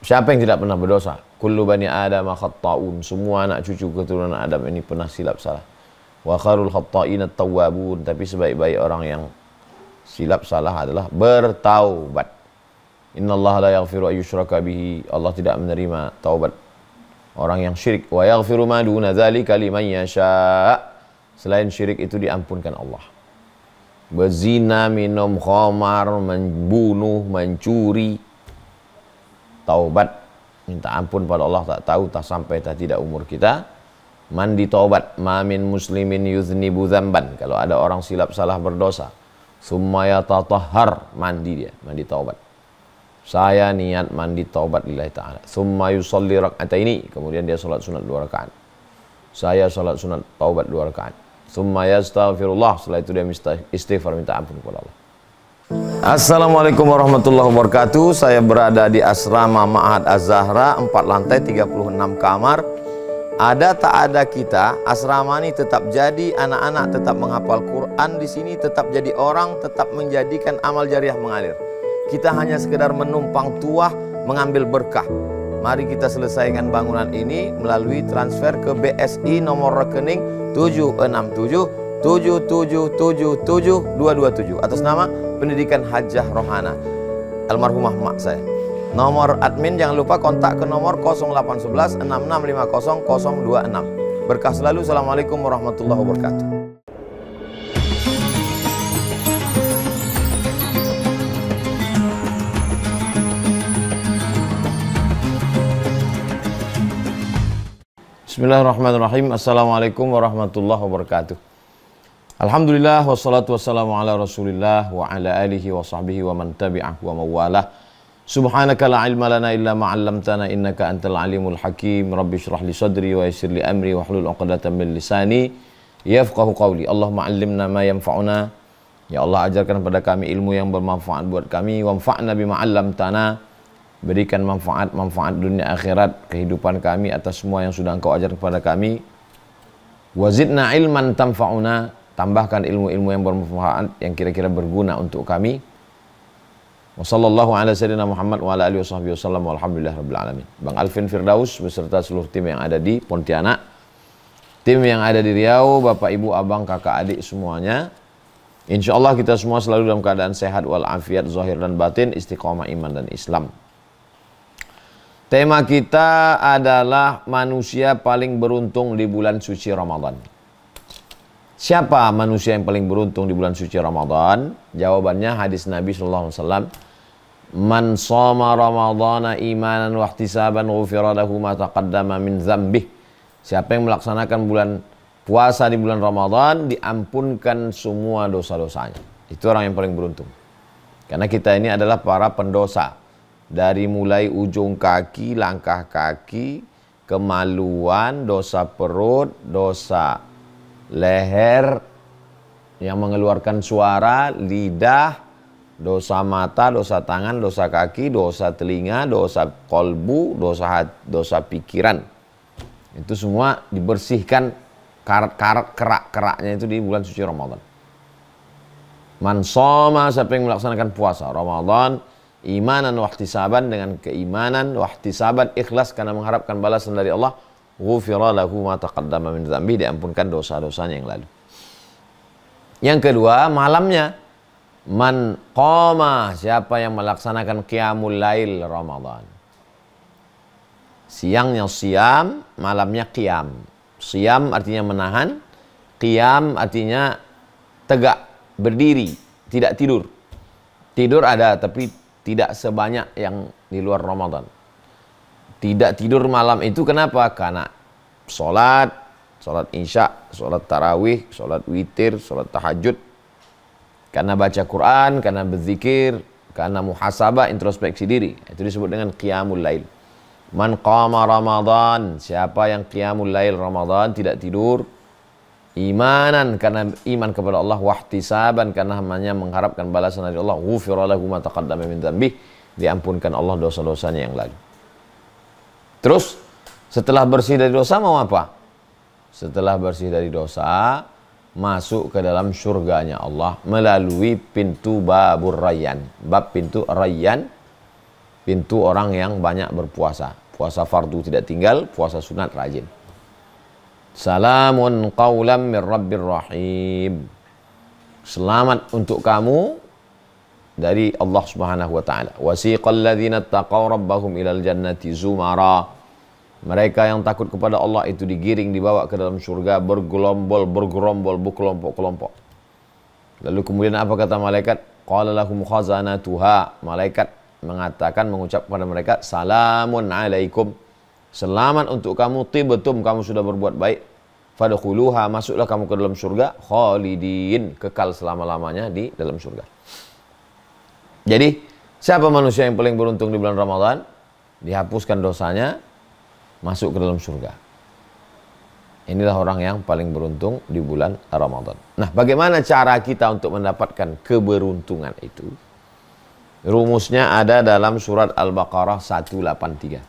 Siapa yang tidak pernah berdosa? Kullu bani Adam khatta'un. Semua anak cucu keturunan Adam ini pernah silap salah. Wa kharul khatta'in at-tawwabun. Tapi sebaik-baik orang yang silap salah adalah bertaubat. Innallaha la yaghfiru ayyushraka bihi. Allah tidak menerima taubat orang yang syirik. Wa yaghfiru ma duna dzalika liman yasha. Selain syirik itu diampunkan Allah. Berzina, minum khamar, membunuh, mencuri, taubat, minta ampun pada Allah, tak tahu, tak sampai, tak tidak umur kita. Mandi taubat, ma min muslimin yuznibu dzamban. Kalau ada orang silap salah berdosa, summa yatatahhar, mandi dia, mandi taubat. Saya niat mandi taubat lillahi ta'ala. Summa yusalli rak'ataini, kemudian dia salat sunat 2 rakaat. Saya salat sunat taubat 2 rakaat. Summa yastaghfirullah, setelah itu dia istighfar, minta ampun kepada Allah. Assalamualaikum warahmatullahi wabarakatuh. Saya berada di asrama Ma'had Az-Zahra, 4 lantai, 36 kamar. Ada tak ada kita, asrama ini tetap jadi, anak-anak tetap menghafal Quran di sini, tetap jadi orang, tetap menjadikan amal jariah mengalir. Kita hanya sekedar menumpang tuah, mengambil berkah. Mari kita selesaikan bangunan ini melalui transfer ke BSI nomor rekening 76777772227 atas nama Pendidikan Hajah Rohana, almarhumah mak saya. Nomor admin jangan lupa kontak ke nomor 0811 6650 026. Berkah selalu. Assalamualaikum warahmatullahi wabarakatuh. Bismillahirrahmanirrahim. Assalamualaikum warahmatullahi wabarakatuh. Alhamdulillah wassalatu wassalamu ala Rasulillah wa ala alihi wa sahbihi wa man tabi'ah wa mawalah. Subhanaka la ilma lana illa ma 'allamtana innaka antal alimul hakim. Rabbi shrah li sadri wa yassir li amri wahlul 'uqdatam min lisani yafqahu qawli. Allahumma 'allimna ma yanfa'una. Ya Allah, ajarkan kepada kami ilmu yang bermanfaat buat kami. Wanfa'na bima 'allamtana. Berikan manfaat dunia akhirat kehidupan kami atas semua yang sudah Engkau ajar kepada kami. Wazidna ilman tanfa'una. Tambahkan ilmu-ilmu yang bermanfaat, yang kira-kira berguna untuk kami. Wassallallahu ala sayyidina Muhammad wa ala alihi wasallam walhamdulillah rabbil alamin. Bang Alvin Firdaus beserta seluruh tim yang ada di Pontianak, tim yang ada di Riau, Bapak Ibu, Abang, Kakak, Adik semuanya. Insyaallah kita semua selalu dalam keadaan sehat walafiat zahir dan batin, istiqomah iman dan Islam. Tema kita adalah manusia paling beruntung di bulan suci Ramadan. Siapa manusia yang paling beruntung di bulan suci Ramadan? Jawabannya hadis Nabi SAW. Man shoma Ramadana imanan wa ihtisaban ghufira lahu ma taqaddama min dzambih. Siapa yang melaksanakan bulan puasa di bulan Ramadan, diampunkan semua dosa-dosanya. Itu orang yang paling beruntung. Karena kita ini adalah para pendosa. Dari mulai ujung kaki, langkah kaki, kemaluan, dosa perut, dosa leher yang mengeluarkan suara, lidah, dosa mata, dosa tangan, dosa kaki, dosa telinga, dosa kolbu, dosa pikiran. Itu semua dibersihkan kerak-keraknya itu di bulan suci Ramadan. Man shoma, siapa yang melaksanakan puasa Ramadan imanan wa ihtisaban, dengan keimanan, wa ihtisaban, ikhlas karena mengharapkan balasan dari Allah, ghufira lahu ma taqaddama min dzambi, diampunkan dosa-dosanya yang lalu. Yang kedua, malamnya. Man qama, siapa yang melaksanakan qiyamul lail Ramadan. Siangnya siam, malamnya qiyam. Siam artinya menahan, qiyam artinya tegak, berdiri, tidak tidur. Tidur ada, tapi tidak sebanyak yang di luar Ramadan. Tidak tidur malam itu kenapa? Karena sholat isya, sholat tarawih, sholat witir, sholat tahajud. Karena baca Quran, karena berzikir, karena muhasabah, introspeksi diri. Itu disebut dengan qiyamul lail. Man qama Ramadan, siapa yang qiyamul lail Ramadan, tidak tidur, imanan karena iman kepada Allah, wahtisaban karena hanya mengharapkan balasan dari Allah, ghufira lahu ma taqaddama min dzambih, diampunkan Allah dosa-dosanya yang lalu. Terus setelah bersih dari dosa mau apa? Setelah bersih dari dosa, masuk ke dalam surganya Allah melalui pintu babur rayyan. Bab pintu rayyan pintu orang yang banyak berpuasa. Puasa fardu tidak tinggal, puasa sunat rajin. Salamun qawlam mir rabbir rahim. Selamat untuk kamu dari Allah Subhanahu wa taala. Wasiqal ladzina taqaw rabbahum ilal jannati zumara. Mereka yang takut kepada Allah itu digiring dibawa ke dalam surga bergerombol berkelompok-kelompok. Lalu kemudian apa kata malaikat? Qala lahum khazanatuha. Malaikat mengatakan, mengucap kepada mereka, salamun alaikum. Selamat untuk kamu, tibtum, kamu sudah berbuat baik. Fadkhuluha, masuklah kamu ke dalam surga, khalidin, kekal selama-lamanya di dalam surga. Jadi, siapa manusia yang paling beruntung di bulan Ramadan? Dihapuskan dosanya, masuk ke dalam surga. Inilah orang yang paling beruntung di bulan Ramadan. Nah, bagaimana cara kita untuk mendapatkan keberuntungan itu? Rumusnya ada dalam surat Al-Baqarah 183.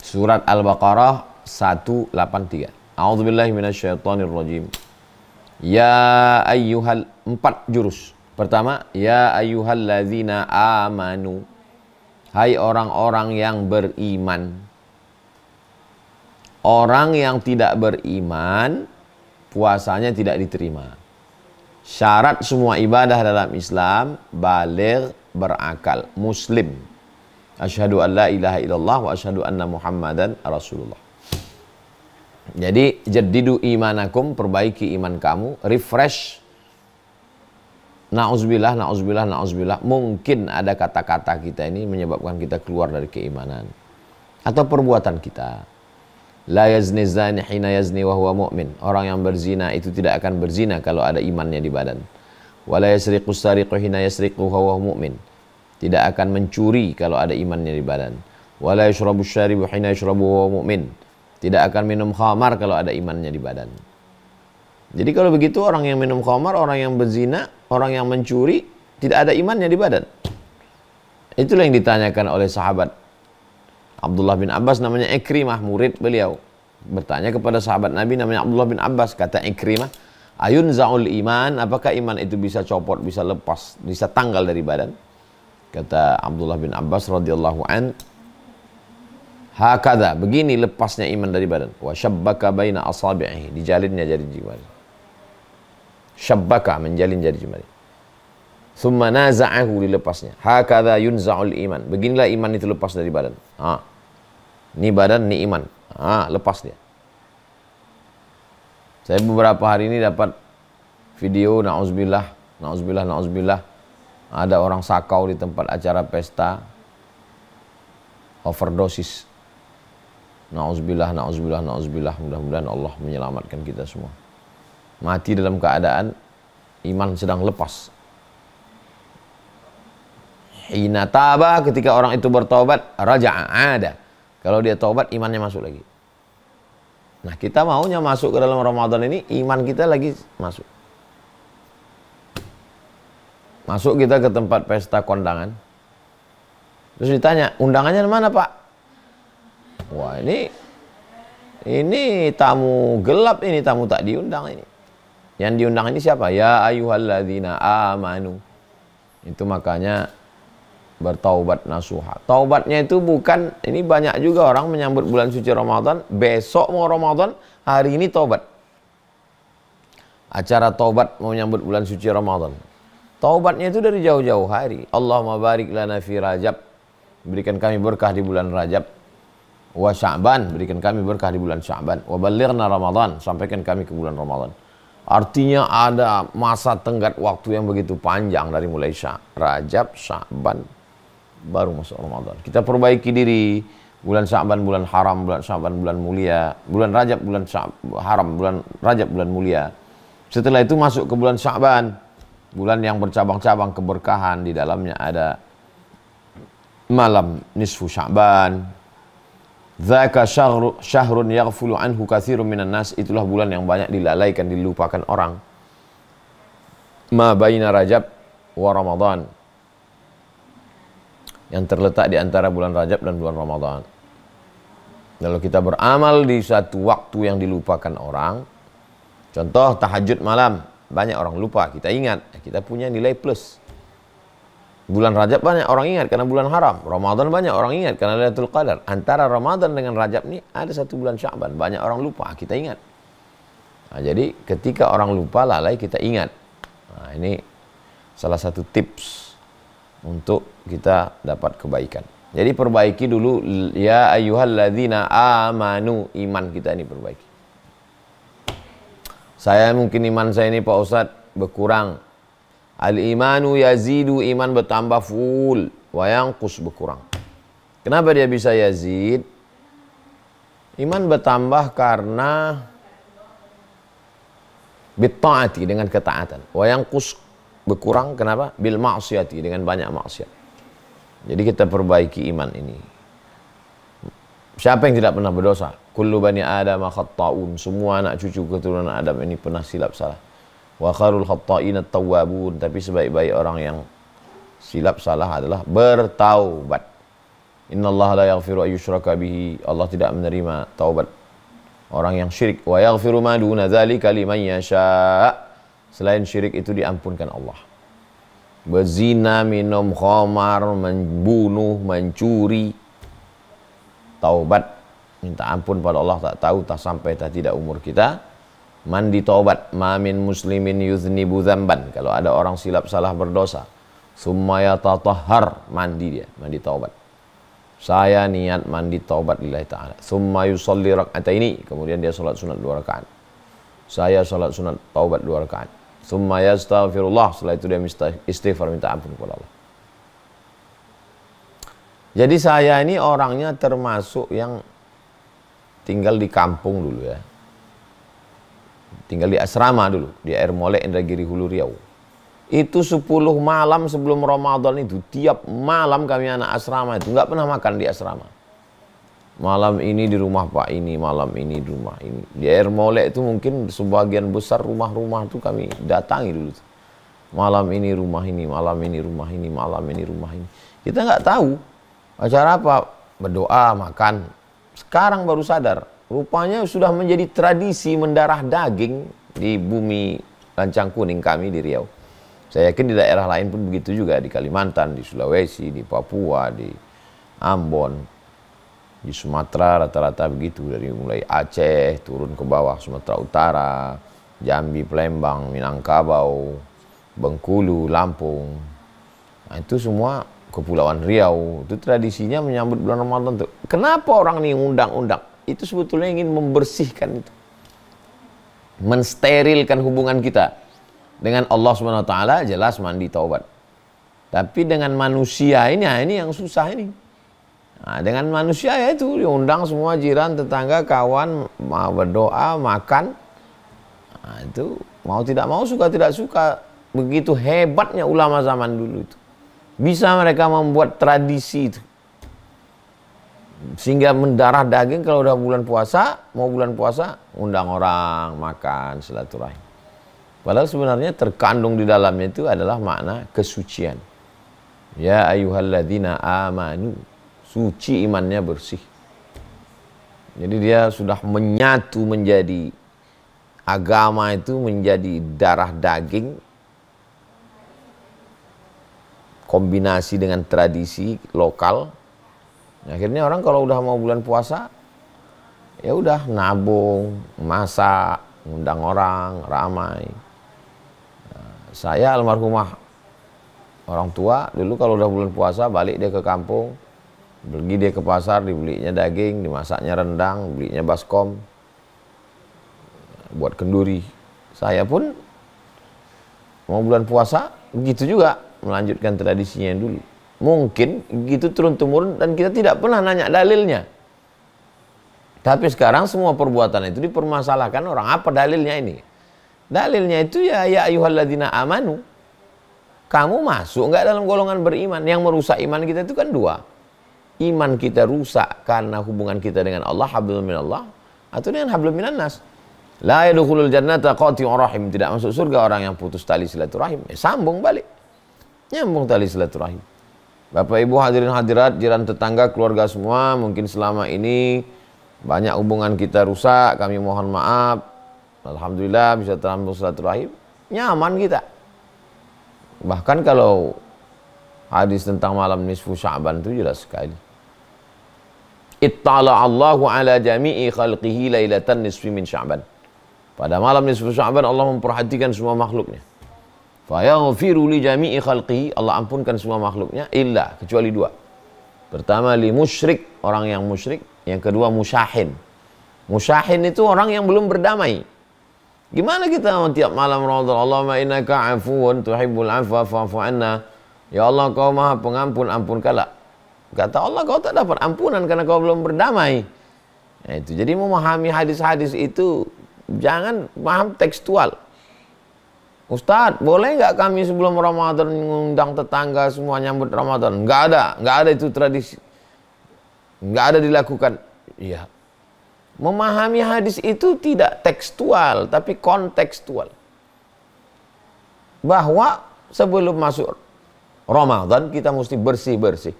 Surat Al-Baqarah 183. A'udzubillahi minasyaitonirrajim. Ya ayyuhal, 4 jurus. Pertama, ya ayyuhalladzina amanu. Hai orang-orang yang beriman. Orang yang tidak beriman, puasanya tidak diterima. Syarat semua ibadah dalam Islam, baligh, berakal, muslim. Asyhadu an la ilaha illallah wa asyhadu anna Muhammadan Rasulullah. Jadi, jaddidu imanakum, perbaiki iman kamu, refresh. Na'udzubillah, na'udzubillah, na'udzubillah. Mungkin ada kata-kata kita ini menyebabkan kita keluar dari keimanan. Atau perbuatan kita. La yazni zani hina yazni wa huwa mu'min. Orang yang berzina itu tidak akan berzina kalau ada imannya di badan. Wa la yasriqu sariqu hina yasriqu wa huwa mu'min. Tidak akan mencuri kalau ada imannya di badan. Wa la yashrabu syaribu hina yashrabu wa huwa mu'min. Tidak akan minum khamar kalau ada imannya di badan. Jadi kalau begitu orang yang minum khamar, orang yang berzina, orang yang mencuri, tidak ada imannya di badan. Itulah yang ditanyakan oleh sahabat Abdullah bin Abbas, namanya Ikrimah, murid beliau. Bertanya kepada sahabat Nabi namanya Abdullah bin Abbas, kata Ikrimah, ayun za'ul iman, apakah iman itu bisa copot, bisa lepas, bisa tanggal dari badan? Kata Abdullah bin Abbas radhiyallahu an, hakadha, begini lepasnya iman dari badan. Wa syabbaka baina asabi'ihi, dijalinnya jari jemari. Syabbaka, menjalin jari jemari. Thumma naza'ahu, dilepasnya. Hakadha yunza'ul iman, beginilah iman itu lepas dari badan. Ini badan, ini iman. Lepas dia. Saya beberapa hari ini dapat video, na'udzubillah, na'udzubillah, na'udzubillah. Ada orang sakau di tempat acara pesta, overdosis. Na'udzubillah, na'udzubillah, na'udzubillah. Mudah-mudahan Allah menyelamatkan kita semua. Mati dalam keadaan iman sedang lepas. Hina taba, ketika orang itu bertobat, raja'a ada. Kalau dia tobat, imannya masuk lagi. Nah, kita maunya masuk ke dalam Ramadan ini, iman kita lagi masuk. Masuk kita ke tempat pesta kondangan. Terus ditanya, undangannya mana, Pak? Wah, ini tamu gelap, ini tamu tak diundang ini. Yang diundang ini siapa? Ya ayyuhalladzina amanu. Itu makanya bertaubat nasuha. Taubatnya itu bukan, ini banyak juga orang menyambut bulan suci Ramadan, besok mau Ramadan, hari ini taubat. Acara taubat mau menyambut bulan suci Ramadan. Taubatnya itu dari jauh-jauh hari. Allahumma barik lana fi Rajab, berikan kami berkah di bulan Rajab. Wa Sya'ban, berikan kami berkah di bulan Sya'ban. Wa ballighna Ramadan, sampaikan kami ke bulan Ramadan. Artinya ada masa tenggat waktu yang begitu panjang dari mulai Rajab, Sya'ban, baru masuk Ramadan. Kita perbaiki diri. Bulan Sya'ban bulan haram, bulan Sya'ban bulan mulia, bulan Rajab bulan haram, bulan Rajab bulan mulia. Setelah itu masuk ke bulan Sya'ban, bulan yang bercabang-cabang keberkahan, di dalamnya ada malam nisfu Sya'ban. Dzaka syahrun yaghfulu anhu katsirun minan nas, itulah bulan yang banyak dilalaikan, dilupakan orang. Ma baina Rajab wa Ramadan, yang terletak di antara bulan Rajab dan bulan Ramadan. Lalu kita beramal di satu waktu yang dilupakan orang. Contoh tahajud malam, banyak orang lupa, kita ingat, kita punya nilai plus. Bulan Rajab banyak orang ingat karena bulan haram. Ramadan banyak orang ingat karena Lailatul Qadar. Antara Ramadan dengan Rajab ini ada satu bulan Sya'ban. Banyak orang lupa, kita ingat. Nah, jadi ketika orang lupa, lalai, kita ingat. Nah, ini salah satu tips untuk kita dapat kebaikan. Jadi perbaiki dulu, ya ayyuhalladzina amanu, iman kita ini perbaiki. Saya mungkin iman saya ini Pak Ustadz berkurang. Al-imanu yazidu, iman bertambah full, wa yanqus berkurang. Kenapa dia bisa yazid? Iman bertambah karena bitta'ati, dengan ketaatan. Wa yanqus berkurang, kenapa? Bil ma'siyati, dengan banyak maksiat. Jadi kita perbaiki iman ini. Siapa yang tidak pernah berdosa? Kullu bani Adam khatta'un, semua anak cucu keturunan Adam ini pernah silap salah. Wa kharul khatta'ina tawwabun, tapi sebaik-baik orang yang silap salah adalah bertaubat. Innallaha la yaghfiru ayyushraka bihi, Allah tidak menerima taubat orang yang syirik. Wa yaghfiru ma duna dzalika liman yasha, selain syirik itu diampunkan Allah. Berzina, minum khamar, membunuh, mencuri, taubat, minta ampun pada Allah, tak tahu tak sampai tak tidak umur kita. Mandi taubat, ma min muslimin yuznibu dzamban, kalau ada orang silap salah berdosa, summa yatatahhar, mandi dia, mandi taubat. Saya niat mandi taubat lillahi ta'ala. Summa yusalli rak'ataini, kemudian dia salat sunat 2 rakaat. Saya salat sunat taubat 2 rakaat. Summa yastaghfirullah, setelah itu dia istighfar, minta ampun kepada Allah. Jadi saya ini orangnya termasuk yang tinggal di kampung dulu ya. Tinggal di asrama dulu, di Air Molek, Indragiri, Hulu Riau. Itu 10 malam sebelum Ramadan itu, tiap malam kami anak asrama itu nggak pernah makan di asrama. Malam ini di rumah Pak ini, malam ini di rumah ini. Di Air Molek itu mungkin sebagian besar rumah-rumah itu kami datangi dulu. Malam ini rumah ini, malam ini rumah ini, malam ini rumah ini. Kita nggak tahu acara apa, berdoa, makan. Sekarang baru sadar. Rupanya sudah menjadi tradisi mendarah daging di bumi Lancang Kuning kami di Riau. Saya yakin di daerah lain pun begitu juga, di Kalimantan, di Sulawesi, di Papua, di Ambon, di Sumatera rata-rata begitu, dari mulai Aceh turun ke bawah Sumatera Utara, Jambi, Palembang, Minangkabau, Bengkulu, Lampung. Nah, itu semua Kepulauan Riau. Itu tradisinya menyambut bulan Ramadan tuh. Kenapa orang ini undang-undang? Itu sebetulnya ingin membersihkan itu, mensterilkan hubungan kita dengan Allah Subhanahu wa taala. Jelas mandi taubat, tapi dengan manusia ini yang susah ini. Nah, dengan manusia ya itu diundang semua jiran, tetangga, kawan, mau berdoa, makan. Nah, itu mau tidak mau, suka tidak suka. Begitu hebatnya ulama zaman dulu itu, bisa mereka membuat tradisi itu sehingga mendarah daging. Kalau udah bulan puasa, mau bulan puasa, undang orang makan, silaturahim. Padahal sebenarnya terkandung di dalamnya itu adalah makna kesucian. Ya ayyuhalladzina amanu, suci imannya, bersih. Jadi dia sudah menyatu menjadi agama itu, menjadi darah daging, kombinasi dengan tradisi lokal. Akhirnya orang kalau udah mau bulan puasa, ya udah nabung, masak, ngundang orang, ramai. Nah, saya almarhumah orang tua dulu kalau udah bulan puasa balik dia ke kampung, pergi dia ke pasar, dibelinya daging, dimasaknya rendang, belinya baskom, buat kenduri. Saya pun mau bulan puasa begitu juga, melanjutkan tradisinya yang dulu. Mungkin gitu turun-temurun dan kita tidak pernah nanya dalilnya. Tapi sekarang semua perbuatan itu dipermasalahkan orang. Apa dalilnya ini? Dalilnya itu ya ayyuhalladzina amanu. Kamu masuk nggak dalam golongan beriman? Yang merusak iman kita itu kan dua. Iman kita rusak karena hubungan kita dengan Allah, hablum minallah, atau dengan hablum minannas. La yadkhulul jannata qati'ur rahim, tidak masuk surga orang yang putus tali silaturahim. Sambung balik, nyambung tali silaturahim. Bapak Ibu hadirin hadirat, jiran tetangga, keluarga semua, mungkin selama ini banyak hubungan kita rusak, kami mohon maaf. Alhamdulillah bisa terambung silaturahim, nyaman kita. Bahkan kalau Hadis tentang malam nisfu Sya'ban itu jelas sekali. Ittala Allahu ala jami'i khalqihi lailatan nisfi min Sya'ban. Pada malam nisfu Sya'ban Allah memperhatikan semua makhluknya. Fa yaghfiru li jami'i khalqihi, Allah ampunkan semua makhluknya illa, kecuali dua. Pertama li musyrik, orang yang musyrik. Yang kedua musyahin. Musyahin itu orang yang belum berdamai. Gimana kita tiap malam Ramadan, Allahumma innaka afuwun tuhibbul afwa fa'fu anna. Ya Allah, kau maha pengampun, ampunkanlah. Kata Allah, kau tak dapat ampunan karena kau belum berdamai. Nah, itu. Jadi memahami hadis-hadis itu jangan paham tekstual. Ustadz, boleh nggak kami sebelum Ramadan mengundang tetangga semua nyambut Ramadan? Nggak ada itu tradisi. Nggak ada dilakukan. Iya. Memahami hadis itu tidak tekstual, tapi kontekstual. Bahwa sebelum masuk Ramadan kita mesti bersih-bersih.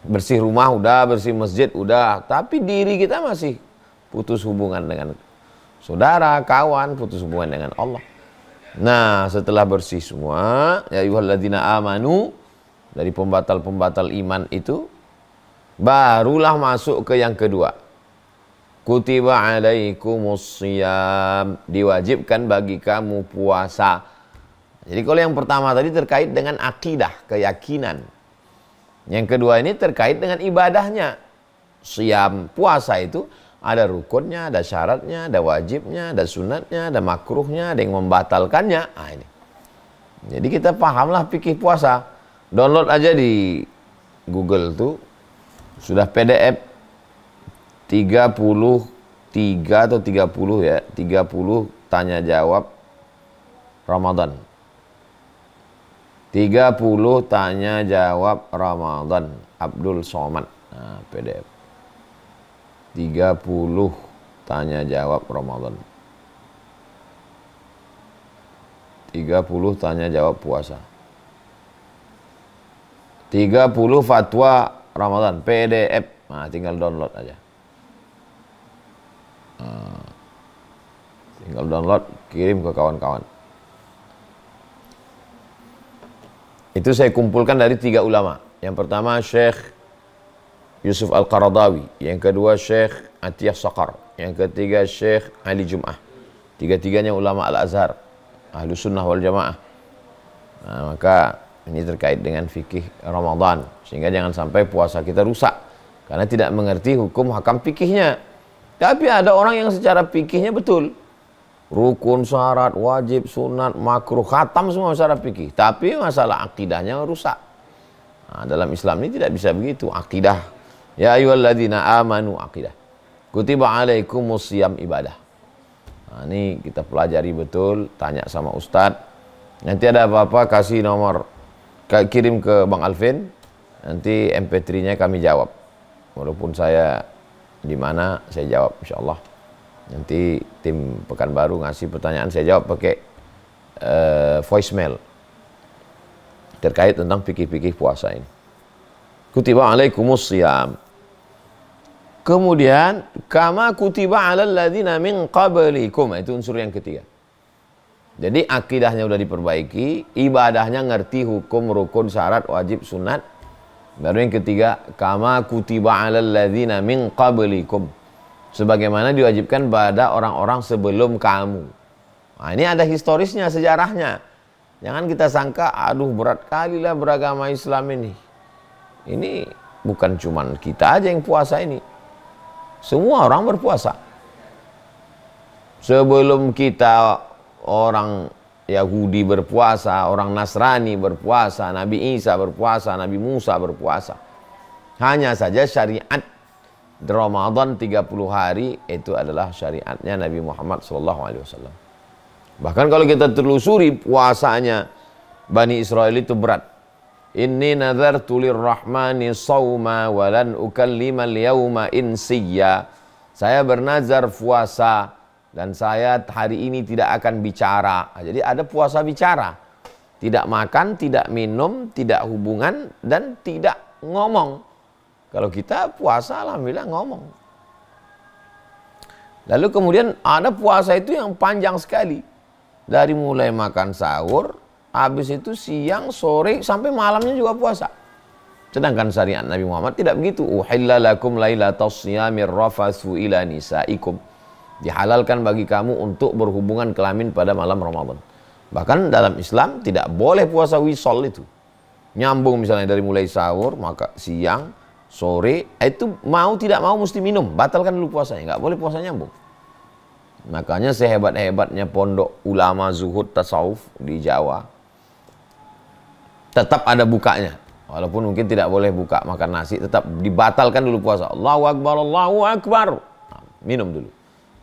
Bersih rumah udah, bersih masjid udah, tapi diri kita masih putus hubungan dengan saudara, kawan, putus hubungan dengan Allah. Nah, setelah bersih semua, ya ayyuhalladzina amanu, dari pembatal-pembatal iman itu, barulah masuk ke yang kedua. Kutiba alaikumus shiyam, diwajibkan bagi kamu puasa. Jadi kalau yang pertama tadi terkait dengan akidah, keyakinan. Yang kedua ini terkait dengan ibadahnya. Shiyam, puasa itu ada rukunnya, ada syaratnya, ada wajibnya, ada sunatnya, ada makruhnya, ada yang membatalkannya. Nah, ini. Jadi kita pahamlah fikih puasa. Download aja di Google tuh. Sudah PDF 33 atau 30 ya. 30 tanya jawab Ramadan. 30 tanya jawab Ramadan. Abdul Somad. Nah, PDF. 30 tanya jawab Ramadan. 30 tanya jawab puasa. 30 fatwa Ramadan, PDF. Nah, tinggal download aja. Tinggal download, kirim ke kawan-kawan. Itu saya kumpulkan dari 3 ulama. Yang pertama Syekh Yusuf Al-Qaradawi, yang kedua Syekh Atiyah Saqar, yang ketiga Syekh Ali Jum'ah. Tiga-tiganya ulama Al-Azhar, Ahlus Sunnah wal Jamaah. Nah, maka ini terkait dengan fikih Ramadan, sehingga jangan sampai puasa kita rusak karena tidak mengerti hukum hakam fikihnya. Tapi ada orang yang secara fikihnya betul, rukun, syarat, wajib, sunat, makruh, khatam semua secara fikih, tapi masalah akidahnya rusak. Nah, dalam Islam ini tidak bisa begitu. Akidah, ya ayyuhalladzina amanu, akidah. Kutiba alaikumus shiyam, ibadah. Nah, ini kita pelajari betul, tanya sama ustadz. Nanti ada apa-apa kasih nomor, kirim ke Bang Alvin, nanti MP3-nya kami jawab. Walaupun saya di mana, saya jawab insyaallah. Nanti tim Pekanbaru ngasih pertanyaan, saya jawab pakai voicemail terkait tentang fikih-fikih puasa ini. Kutiba alaikumus shiyam. Kemudian kama kutiba alal ladzina min qablikum, itu unsur yang ketiga. Jadi akidahnya udah diperbaiki, ibadahnya ngerti hukum, rukun, syarat, wajib, sunat. Baru yang ketiga, kama kutiba alal ladzina min qablikum, sebagaimana diwajibkan pada orang-orang sebelum kamu. Nah, ini ada historisnya, sejarahnya. Jangan kita sangka, aduh berat kali lah beragama Islam ini. Ini bukan cuman kita aja yang puasa ini. Semua orang berpuasa. Sebelum kita, orang Yahudi berpuasa, orang Nasrani berpuasa, Nabi Isa berpuasa, Nabi Musa berpuasa. Hanya saja syariat Ramadan 30 hari itu adalah syariatnya Nabi Muhammad SAW. Bahkan kalau kita telusuri puasanya Bani Israel itu berat. Inni nazartu lirrahmani sawma walan ukallimal yawma insiyya. Saya bernazar puasa dan saya hari ini tidak akan bicara. Jadi ada puasa bicara. Tidak makan, tidak minum, tidak hubungan, dan tidak ngomong. Kalau kita puasa alhamdulillah ngomong. Lalu kemudian ada puasa itu yang panjang sekali. Dari mulai makan sahur, habis itu siang, sore, sampai malamnya juga puasa. Sedangkan syariat Nabi Muhammad tidak begitu. Uhilla lakum lailatas siyamir rafathu ila nisaikum. Dihalalkan bagi kamu untuk berhubungan kelamin pada malam Ramadan. Bahkan dalam Islam tidak boleh puasa wisol itu. Nyambung misalnya dari mulai sahur, maka siang, sore, itu mau tidak mau mesti minum. Batalkan dulu puasanya, nggak boleh puasa nyambung. Makanya sehebat-hebatnya pondok ulama zuhud tasawuf di Jawa, tetap ada bukanya. Walaupun mungkin tidak boleh buka makan nasi, tetap dibatalkan dulu puasa. Allahu Akbar, Allahu Akbar. Nah, minum dulu.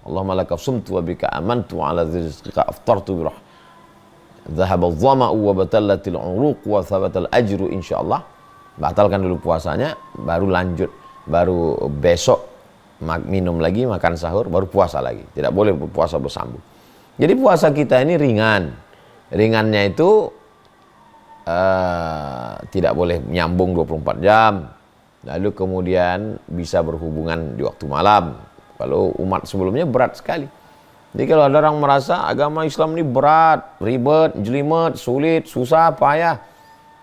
Allahumma laka sumtu wa bika amantu ala rizqika aftartu birah. Dhahaba dhama'u wa batallatil uruq wa thabatal ajru insyaallah. Batalkan dulu puasanya, baru lanjut. Baru besok minum lagi, makan sahur, baru puasa lagi. Tidak boleh puasa bersambung. Jadi puasa kita ini ringan. Ringannya itu tidak boleh nyambung 24 jam. Lalu kemudian bisa berhubungan di waktu malam. Kalau umat sebelumnya berat sekali. Jadi kalau ada orang merasa agama Islam ini berat, ribet, jelimet, sulit, susah, payah,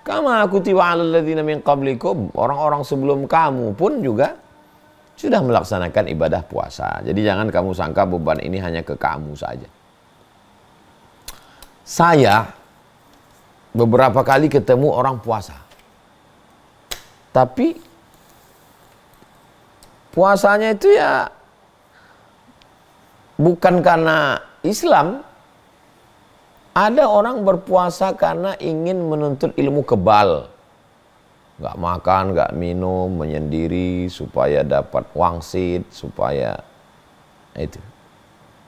kama kutiba 'alal ladzina min qablikum, orang-orang sebelum kamu pun juga sudah melaksanakan ibadah puasa. Jadi jangan kamu sangka beban ini hanya ke kamu saja. Saya beberapa kali ketemu orang puasa, tapi puasanya itu ya bukan karena Islam. Ada orang berpuasa karena ingin menuntut ilmu kebal. Nggak makan, nggak minum, menyendiri supaya dapat wangsit, supaya itu.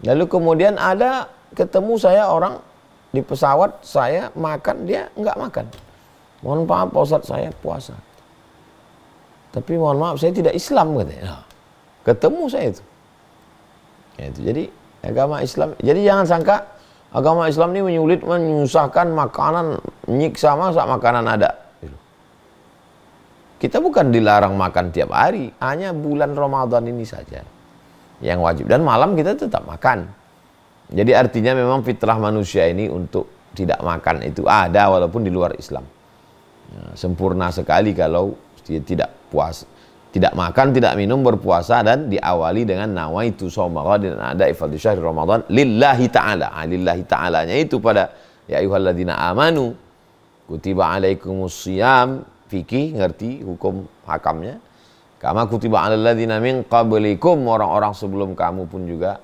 Lalu kemudian ada ketemu saya orang di pesawat, saya makan, dia nggak makan. Mohon maaf Pak Ustadz, saya puasa. Tapi mohon maaf, saya tidak Islam katanya. Nah, ketemu saya itu. Ya, itu. Jadi agama Islam, jadi jangan sangka agama Islam ini menyulit, menyusahkan makanan, menyiksa, masa makanan ada. Kita bukan dilarang makan tiap hari, hanya bulan Ramadan ini saja yang wajib. Dan malam kita tetap makan. Jadi artinya memang fitrah manusia ini untuk tidak makan itu ada walaupun di luar Islam. Nah, sempurna sekali kalau dia tidak puasa, tidak makan, tidak minum, berpuasa dan diawali dengan nawaitu shauma ghadin ada ifadhi syahri Ramadan lillahi ta'ala. Lillahi ta'alanya itu pada ya ayyuhalladzina amanu kutiba alaikumus shiyam, fikih ngerti hukum hakamnya. Kama kutiba alal ladzina min qablikum, orang-orang sebelum kamu pun juga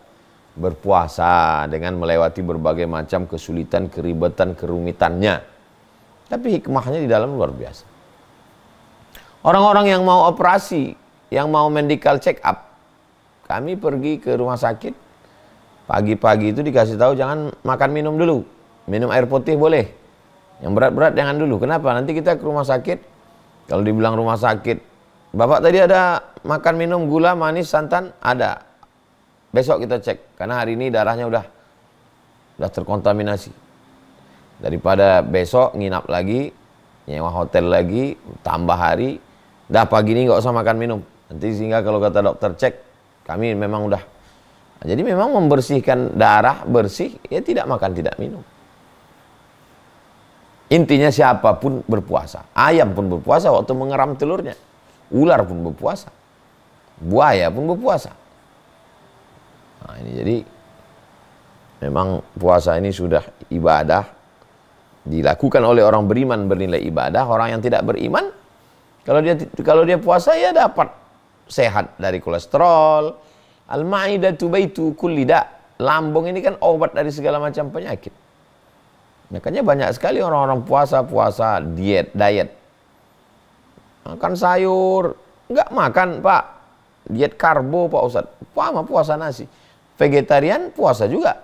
berpuasa dengan melewati berbagai macam kesulitan, keribetan, kerumitannya. Tapi hikmahnya di dalam luar biasa. Orang-orang yang mau operasi, yang mau medical check up, kami pergi ke rumah sakit, pagi-pagi itu dikasih tahu jangan makan minum dulu. Minum air putih boleh. Yang berat-berat jangan dulu. Kenapa? Nanti kita ke rumah sakit, kalau dibilang rumah sakit, Bapak tadi ada makan minum gula, manis, santan? Ada. Besok kita cek, karena hari ini darahnya udah terkontaminasi. Daripada besok nginap lagi, nyewa hotel lagi, tambah hari, dah pagi ini nggak usah makan minum. Nanti sehingga kalau kata dokter cek, kami memang udah. Nah, jadi memang membersihkan darah bersih, ya tidak makan, tidak minum. Intinya siapapun berpuasa. Ayam pun berpuasa waktu mengeram telurnya. Ular pun berpuasa. Buaya pun berpuasa. Nah, ini jadi memang puasa ini sudah ibadah dilakukan oleh orang beriman bernilai ibadah. Orang yang tidak beriman kalau dia puasa ya dapat sehat dari kolesterol. Al-ma'idatu baitu kulli da. Lambung ini kan obat dari segala macam penyakit. Makanya banyak sekali orang-orang puasa diet. Makan sayur, enggak makan Pak. Diet karbo Pak Ustadz. Puasa nasi. Vegetarian puasa juga.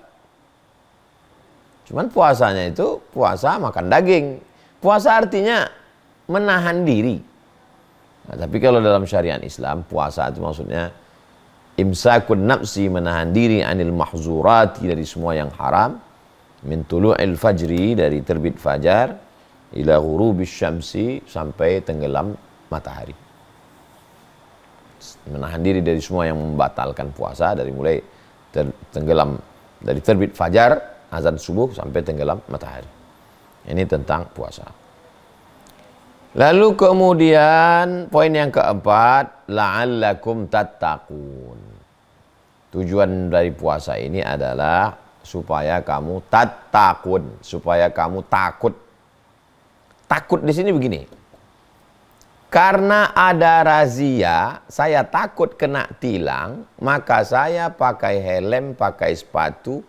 Cuman puasanya itu puasa makan daging. Puasa artinya menahan diri. Nah, tapi kalau dalam syariat Islam puasa itu maksudnya imsakun nafsi, menahan diri anil mahzurati, dari semua yang haram, min tulu'il fajri, dari terbit fajar, ila ghurubis syamsi, sampai tenggelam matahari. Menahan diri dari semua yang membatalkan puasa, dari mulai tenggelam, dari terbit fajar azan subuh sampai tenggelam matahari. Ini tentang puasa. Lalu kemudian poin yang keempat, la'allakum tattaqun. Tujuan dari puasa ini adalah supaya kamu tattaqun, supaya kamu takut. Takut di sini begini. Karena ada razia, saya takut kena tilang, maka saya pakai helm, pakai sepatu,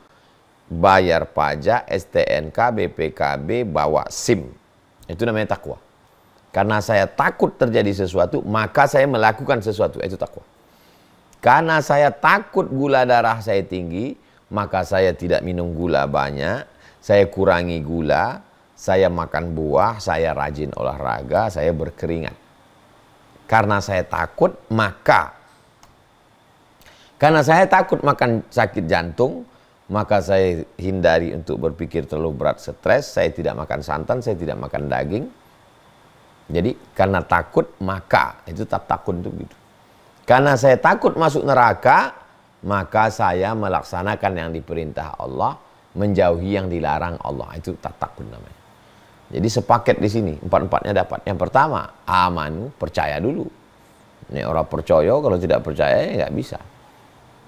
bayar pajak, STNK, BPKB, bawa SIM. Itu namanya takwa. Karena saya takut terjadi sesuatu, maka saya melakukan sesuatu. Itu takwa. Karena saya takut gula darah saya tinggi, maka saya tidak minum gula banyak, saya kurangi gula, saya makan buah, saya rajin olahraga, saya berkeringat. Karena saya takut, karena saya takut makan sakit jantung, maka saya hindari untuk berpikir terlalu berat, stres, saya tidak makan santan, saya tidak makan daging. Jadi karena takut maka itu takut itu gitu. Karena saya takut masuk neraka, maka saya melaksanakan yang diperintah Allah, menjauhi yang dilarang Allah. Itu takut namanya. Jadi sepaket di sini, empat-empatnya dapat. Yang pertama, amanu, percaya dulu. Ini orang percaya, kalau tidak percaya ya nggak bisa.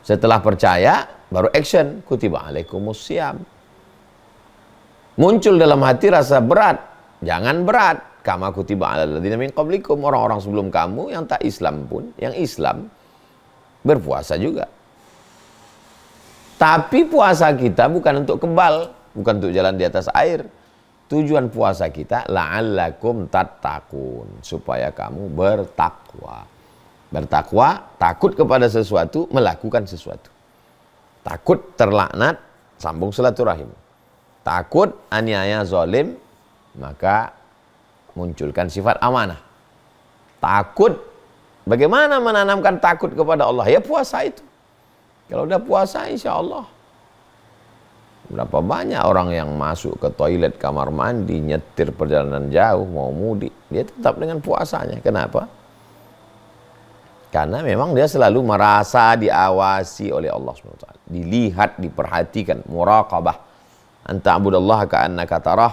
Setelah percaya, baru action. Kutiba alaikumussyam. Muncul dalam hati rasa berat. Jangan berat. Kama kutiba alal ladzina min qablikum, orang-orang sebelum kamu yang tak Islam pun, yang Islam berpuasa juga. Tapi puasa kita bukan untuk kebal, bukan untuk jalan di atas air. Tujuan puasa kita la'allakum tattaqun, supaya kamu bertakwa. Bertakwa, takut kepada sesuatu, melakukan sesuatu. Takut terlaknat, sambung silaturahim. Takut aniaya zalim, maka munculkan sifat amanah. Takut, bagaimana menanamkan takut kepada Allah? Ya puasa itu. Kalau udah puasa insya Allah. Berapa banyak orang yang masuk ke toilet, kamar mandi, nyetir perjalanan jauh, mau mudik, dia tetap dengan puasanya. Kenapa? Karena memang dia selalu merasa diawasi oleh Allah SWT. Dilihat, diperhatikan, muraqabah. Anta'budallaha ka'annaka tarah.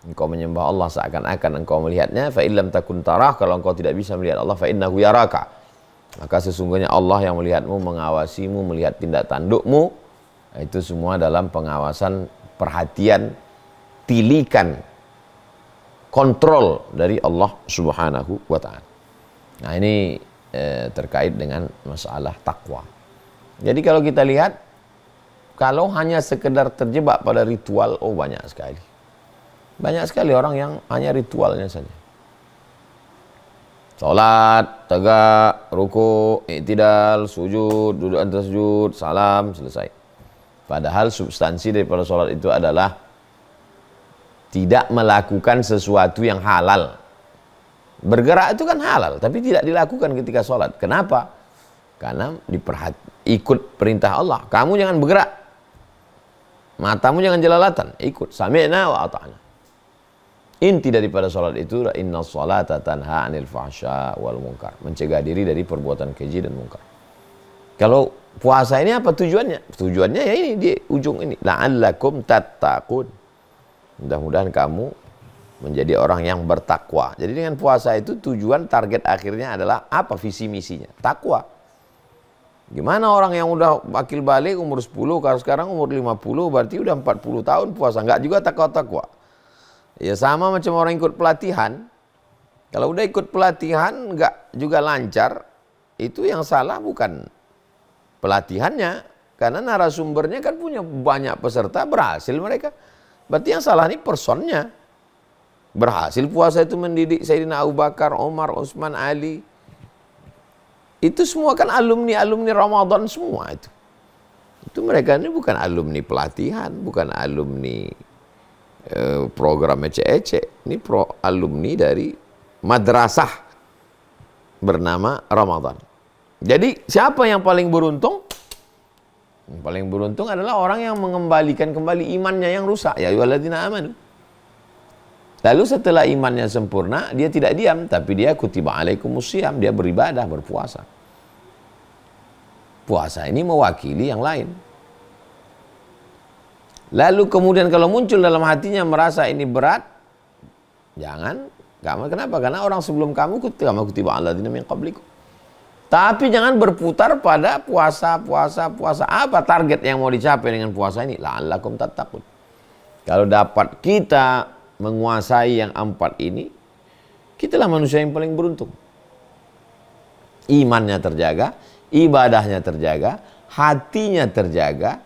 Engkau menyembah Allah seakan-akan engkau melihatnya. Fa illam takun tarah, kalau engkau tidak bisa melihat Allah, fa innahu yaraka. Maka sesungguhnya Allah yang melihatmu, mengawasimu, melihat tindak tandukmu. Itu semua dalam pengawasan, perhatian, tilikan, kontrol dari Allah Subhanahu wa ta'ala. Nah, ini terkait dengan masalah takwa. Jadi kalau kita lihat, kalau hanya sekedar terjebak pada ritual, oh banyak sekali. Banyak sekali orang yang hanya ritualnya saja. Salat, tegak, ruku, i'tidal, sujud, duduk antara sujud, salam, selesai. Padahal substansi daripada salat itu adalah tidak melakukan sesuatu yang halal. Bergerak itu kan halal, tapi tidak dilakukan ketika salat. Kenapa? Karena ikut perintah Allah. Kamu jangan bergerak. Matamu jangan jelalatan, ikut. Sami'na wa ata'na. Inti daripada salat itu, inna salata tanha 'anil fahsya wal munkar, mencegah diri dari perbuatan keji dan munkar. Kalau puasa ini apa tujuannya? Tujuannya ya ini di ujung ini, la'allakum tattaqun. Mudah-mudahan kamu menjadi orang yang bertakwa. Jadi dengan puasa itu tujuan target akhirnya adalah apa visi misinya? Takwa. Gimana orang yang udah akil balik umur 10, kalau sekarang umur 50, berarti udah 40 tahun puasa, enggak juga takwa-takwa. Ya sama macam orang ikut pelatihan. Kalau udah ikut pelatihan enggak juga lancar, itu yang salah bukan pelatihannya, karena narasumbernya kan punya banyak peserta, berhasil mereka. Berarti yang salah ini personnya. Berhasil puasa itu mendidik Sayyidina Abu Bakar, Umar, Utsman, Ali. Itu semua kan alumni-alumni Ramadan semua itu. Itu mereka ini bukan alumni pelatihan, bukan alumni program ece-ece. Ini alumni dari madrasah bernama Ramadan. Jadi siapa yang paling beruntung? Yang paling beruntung adalah orang yang mengembalikan kembali imannya yang rusak. Ya ayyuhalladzina amanu. Lalu setelah imannya sempurna, dia tidak diam, tapi dia kutiba alaikumussyam, dia beribadah, berpuasa. Puasa ini mewakili yang lain. Lalu kemudian kalau muncul dalam hatinya merasa ini berat, Jangan. Kenapa? Karena orang sebelum kamu kutiba alladzina min qablikum. Tapi jangan berputar pada puasa. Apa target yang mau dicapai dengan puasa ini? La'allakum tattaqun. Kalau dapat kita menguasai yang 4 ini, kitalah manusia yang paling beruntung. Imannya terjaga, ibadahnya terjaga, hatinya terjaga,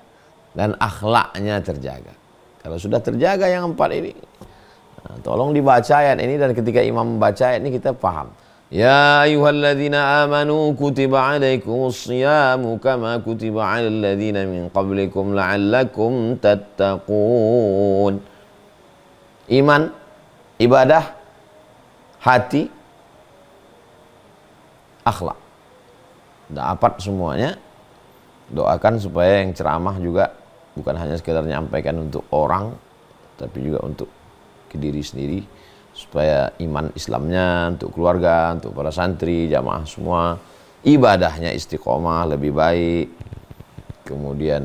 dan akhlaknya terjaga. Kalau sudah terjaga yang 4 ini, nah, tolong dibaca ayat ini, dan ketika imam membaca ayat ini kita paham. Ya ayyuhalladzina amanu kutiba alaikumus siyamu kama kutiba alal ladzina min qablikum la'allakum tattaqun. Iman, ibadah, hati, akhlak. Dapat semuanya. Doakan supaya yang ceramah juga bukan hanya sekedar menyampaikan untuk orang, tapi juga untuk ke diri sendiri, supaya iman Islamnya, untuk keluarga, untuk para santri, jamaah semua, ibadahnya istiqomah lebih baik. Kemudian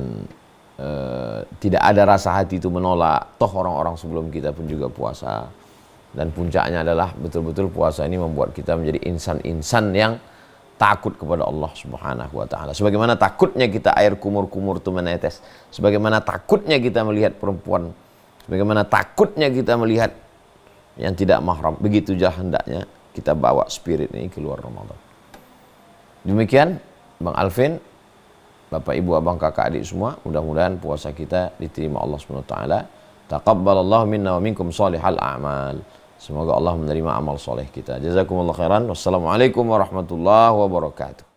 tidak ada rasa hati itu menolak, toh orang-orang sebelum kita pun juga puasa. Dan puncaknya adalah betul-betul puasa ini membuat kita menjadi insan-insan yang takut kepada Allah Subhanahu wa ta'ala. Sebagaimana takutnya kita air kumur-kumur itu menetes, sebagaimana takutnya kita melihat perempuan, sebagaimana takutnya kita melihat yang tidak mahram, begitu hendaknya kita bawa spirit ini keluar Ramadan. Demikian Bang Alvin, Bapak Ibu Abang Kakak Adik semua, mudah-mudahan puasa kita diterima Allah Subhanahu wa ta'ala. Taqabbalallahu minna wa minkum salihal a'mal. Semoga Allah menerima amal soleh kita. Jazakumullah khairan. Wassalamualaikum warahmatullahi wabarakatuh.